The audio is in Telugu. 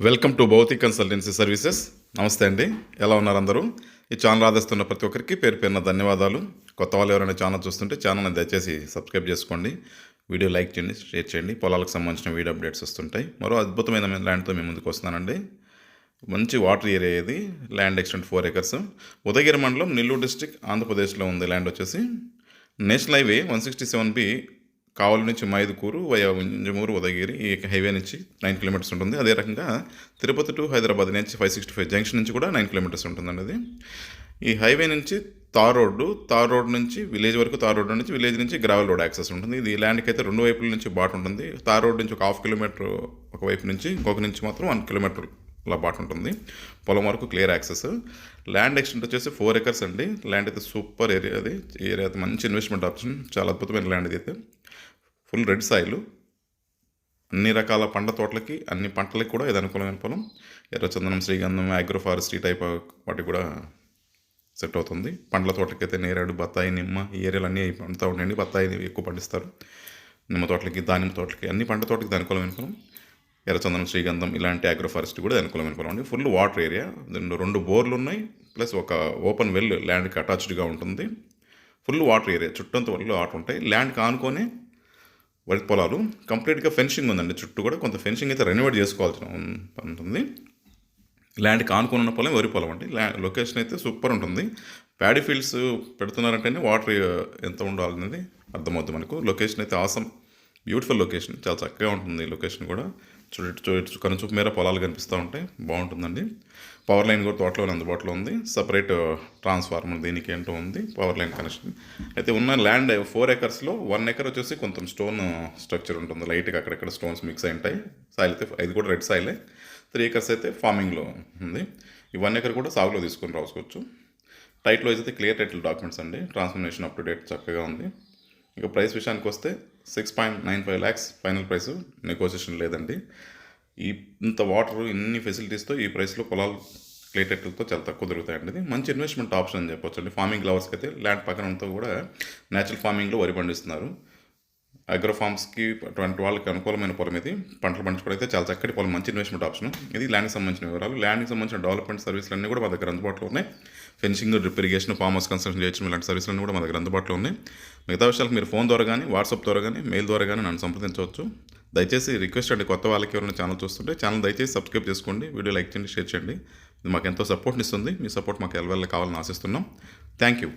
Welcome to Bhautik consultancy services. నమస్తే అండి, ఎలా ఉన్నారు అందరూ? ఈ ఛానల్ ఆదరిస్తున్న ప్రతి ఒక్కరికి పేరు పేరున ధన్యవాదాలు. కొత్త వాళ్ళు ఎవరైనా ఛానల్ చూస్తుంటే ఛానల్ని దయచేసి సబ్స్క్రైబ్ చేసుకోండి, వీడియో లైక్ చేయండి, షేర్ చేయండి. పొలాలకు సంబంధించిన వీడియో అప్డేట్స్ వస్తుంటాయి. మరో అద్భుతమైన ల్యాండ్తో మేము ముందుకు వస్తున్నానండి. మంచి వాటర్ ఏరియా ఇది. ల్యాండ్ ఎక్స్టెంట్ 4 acres, ఉదయగిరి మండలం, నెల్లూరు డిస్ట్రిక్ట్, ఆంధ్రప్రదేశ్లో ఉంది. ల్యాండ్ వచ్చేసి నేషనల్ హైవే 167B కావలి నుంచి మైదుకూరు వయా వింజమూరు ఉదయగిరి, ఈ హైవే నుంచి 9 kilometers ఉంటుంది. అదే రకంగా తిరుపతి టు హైదరాబాద్ నుంచి 565 జంక్షన్ నుంచి కూడా 9 kilometers ఉంటుందండి. అది ఈ హైవే నుంచి తార్ రోడ్ నుంచి విలేజ్ వరకు, తార్ రోడ్ నుంచి విలేజ్ నుంచి గ్రావెల్ రోడ్ యాక్సెస్ ఉంటుంది. ఇది ల్యాండ్కి అయితే 2 వైపుల నుంచి బాట ఉంటుంది. తార్ రోడ్ నుంచి ఒక 1/2 kilometer ఒకవైపు నుంచి, ఇంకొక నుంచి మాత్రం 1 kilometer ఇలా బాట ఉంటుంది. పొలం వరకు క్లియర్ యాక్సెస్. ల్యాండ్ ఎక్స్టెంట్ వచ్చేసి 4 acres అండి. ల్యాండ్ అయితే సూపర్ ఏరియా. అది ఏరియా అయితే మంచి ఇన్వెస్ట్మెంట్ ఆప్షన్, చాలా అద్భుతమైన ల్యాండ్ ఇది అయితే. ఫుల్ రెడ్ సాయిల్, అన్ని రకాల పంట తోటలకి, అన్ని పంటలకి కూడా ఇది అనుకూలమైన పొలం. ఎర్రచందనం, శ్రీగంధం, అగ్రోఫారెస్ట్రీ టైప్ వాటికి కూడా సెట్ అవుతుంది. పండ్ల తోటలకైతే నేరేడు, బత్తాయి, నిమ్మ, ఈ ఏరియాలు అన్నీ పండుతూ ఉంటాయండి. బత్తాయి ఎక్కువ పండిస్తారు. నిమ్మ తోటలకి, దానిమ్మ తోటలకి, అన్ని పంట తోటలకి అనుకూలమైన పొలం. ఎర్రచందనం, శ్రీగంధం ఇలాంటి అగ్రోఫారెస్ట్రీ కూడా అనుకూలమైన పొలం అండి. ఫుల్ వాటర్ ఏరియా, 2 బోర్లు ఉన్నాయి, ప్లస్ ఒక ఓపెన్ వెల్ ల్యాండ్కి అటాచ్డ్గా ఉంటుంది. ఫుల్ వాటర్ ఏరియా, చుట్టంతా వల్ల వాటర్ ఉంటాయి. ల్యాండ్కి ఆనుకొని వరి పొలాలు, కంప్లీట్గా ఫెన్సింగ్ ఉందండి. చుట్టూ కూడా కొంత ఫెన్సింగ్ అయితే రెనోవేట్ చేసుకోవాల్సిన ఉంటుంది. ల్యాండ్కి ఆనుకుని ఉన్న పొలం వరి పొలం అండి. లొకేషన్ అయితే సూపర్ ఉంటుంది. ప్యాడీ ఫీల్డ్స్ పెడుతున్నారంటేనే వాటర్ ఎంత ఉండాలనేది అర్థమవుతుంది మనకు. లొకేషన్ అయితే ఆసమ్, బ్యూటిఫుల్ లొకేషన్, చాలా చక్కగా ఉంటుంది లొకేషన్ కూడా. చూడొచ్చు, కనుచూపు మేర పొలాలు కనిపిస్తూ ఉంటాయి, బాగుంటుందండి. పవర్ లైన్ కూడా తోటలో అందుబాటులో ఉంది. సపరేట్ ట్రాన్స్ఫార్మర్ దీనికి ఏంటో ఉంది, పవర్ లైన్ కనెక్షన్ అయితే ఉన్న. ల్యాండ్ 4 acresలో 1 acre వచ్చేసి కొంచెం స్టోన్ స్ట్రక్చర్ ఉంటుంది, లైట్గా అక్కడెక్కడ స్టోన్స్ మిక్స్ అయి ఉంటాయి. సాయిల్ అయితే ఇది కూడా రెడ్ సాయిలే. 3 acres అయితే ఫార్మింగ్లో ఉంది. ఈ 1 acre కూడా సాగులో తీసుకొని రాసుకోవచ్చు. టైటిల్ అయితే క్లియర్ టైటిల్ డాక్యుమెంట్స్ అండి. ట్రాన్స్ఫర్మేషన్ అప్ టు డేట్ చక్కగా ఉంది. ఇక ప్రైస్ విషయానికి వస్తే 6.95 lakhs ఫైనల్ ప్రైస్, నెగోషియేషన్ లేదండి. ఇంత వాటర్, ఇన్ని ఫెసిలిటీస్తో ఈ ప్రైస్లో పొలాలు క్లియర్ టైటిల్తో చాలా తక్కువ దొరుకుతాయండి. ఇది మంచి ఇన్వెస్ట్మెంట్ ఆప్షన్ అని చెప్పొచ్చు అండి. ఫార్మింగ్ లవర్స్కి అయితే ల్యాండ్ పక్కన అంతా కూడా న్యాచురల్ ఫార్మింగ్లో వరి పండిస్తున్నారు. అగ్రో ఫార్మ్స్కి అటువంటి వాళ్ళకి అనుకూలమైన పొలం ఇది. పంటలు పండించుకోవడం అయితే చాలా చక్కటి పొలం, మంచి ఇన్వెస్ట్మెంట్ ఆప్షన్. ఇది ల్యాండ్కి సంబంధించిన వివరాలు. ల్యాండ్కి సంబంధించిన డెవలప్మెంట్ సర్వీసులు అన్నీ కూడా మా దగ్గర అందుబాటులో ఉన్నాయి. Fencing, drip irrigation, farm house construction చేయడం ఇలాంటి సర్వీసులన్నీ కూడా మా దగ్గర అందుబాటులో ఉన్నాయి. మిగతా విషయాలకు మీరు ఫోన్ ద్వారా కానీ, వాట్సాప్ ద్వారా కానీ, మెయిల్ ద్వారా కానీ నన్ను సంప్రదించవచ్చు. దయచేసి రిక్వెస్ట్ అండి, కొత్త వాళ్ళకి ఎవరైనా ఛానల్ చూస్తుంటే ఛానల్ దయచేసి సబ్స్క్రైబ్ చేసుకోండి, వీడియో లైక్ చేయండి, షేర్ చేయండి. ఇది మాకు ఎంతో సపోర్ట్ని ఇస్తుంది. మీ సపోర్ట్ మాకు ఎల్లవెల్ల కావాలని ఆశిస్తున్నాం. Thank you.